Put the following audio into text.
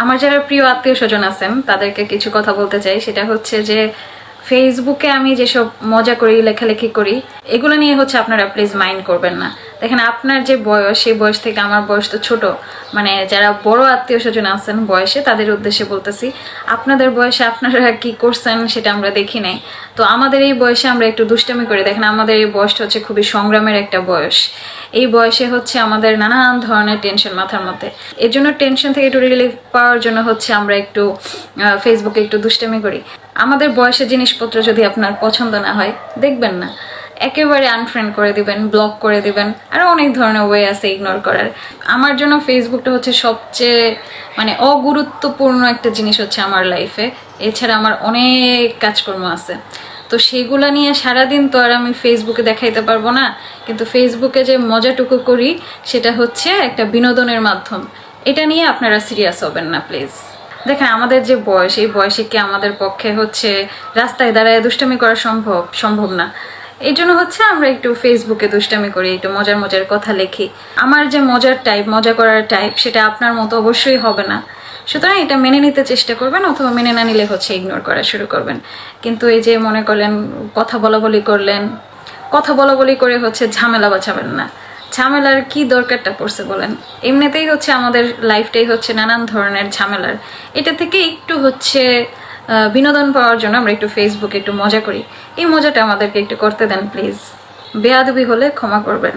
আমার যারা প্রিয় আত্মীয় স্বজন আছেন তাদেরকে কিছু কথা বলতে চাই। সেটা হচ্ছে যে ফেসবুকে আমি যেসব মজা করি, লেখালেখি করি, এগুলো নিয়ে হচ্ছে আপনারা প্লিজ মাইন্ড করবেন না। দেখেন আপনার যে বয়স, সেই বয়স থেকে আমার বয়স তো ছোট, মানে যারা বড় আত্মীয় স্বজন আছেন বয়সে তাদের উদ্দেশ্যে বলতেছি, আপনাদের বয়সে আপনারা কি করছেন সেটা আমরা দেখি নাই। তো আমাদের এই বয়সে আমরা একটু দুষ্টামি করি। দেখেন আমাদের এই বয়সটা হচ্ছে খুবই সংগ্রামের একটা বয়স। এই বয়সে হচ্ছে আমাদের নানান ধরনের টেনশন মাথার মধ্যে। এর জন্য টেনশন থেকে একটু রিলিফ পাওয়ার জন্য হচ্ছে আমরা একটু ফেসবুকে একটু দুষ্টামি করি। আমাদের বয়সের জিনিসপত্র যদি আপনার পছন্দ না হয়, দেখবেন না, একেবারে আনফ্রেন্ড করে দিবেন, ব্লক করে দিবেন। আরো অনেক ধরনের ওয়ে আছে ইগনোর করার। আমার জন্য ফেসবুকটা হচ্ছে সবচেয়ে মানে অগুরুত্বপূর্ণ একটা জিনিস হচ্ছে আমার লাইফে। এছাড়া আমার অনেক কাজকর্ম আছে, তো সেগুলা নিয়ে সারাদিন তো আর আমি ফেসবুকে দেখাইতে পারবো না। কিন্তু ফেসবুকে যে মজাটুকু করি সেটা হচ্ছে একটা বিনোদনের মাধ্যম। এটা নিয়ে আপনারা সিরিয়াস হবেন না প্লিজ। দেখেন আমাদের যে বয়স, এই বয়সে কি আমাদের পক্ষে হচ্ছে রাস্তায় দাঁড়ায় দুষ্টামি করা সম্ভব না। এই জন্য হচ্ছে আমরা একটু ফেসবুকে দুষ্টামি করি, একটু মজার মজার কথা লিখি। আমার যে মজার টাইপ, মজা করার টাইপ, সেটা আপনার মতো অবশ্যই হবে না। সুতরাং এটা মেনে নিতে চেষ্টা করবেন, অথবা মেনে না নিলে হচ্ছে ইগনোর করা শুরু করবেন। কিন্তু এই যে মনে করলেন কথা বলাবলি করলেন, কথা বলাবলি করে হচ্ছে ঝামেলা বাঁচাবেন না। ঝামেলার কি দরকারটা পড়ছে বলেন? এমনিতেই হচ্ছে আমাদের লাইফটাই হচ্ছে নানান ধরনের ঝামেলার। এটা থেকে একটু হচ্ছে বিনোদন পাওয়ার জন্য আমরা একটু ফেসবুকে একটু মজা করি। এই মজাটা আমাদেরকে একটু করতে দেন প্লিজ। বেয়াদবি হলে ক্ষমা করবেন।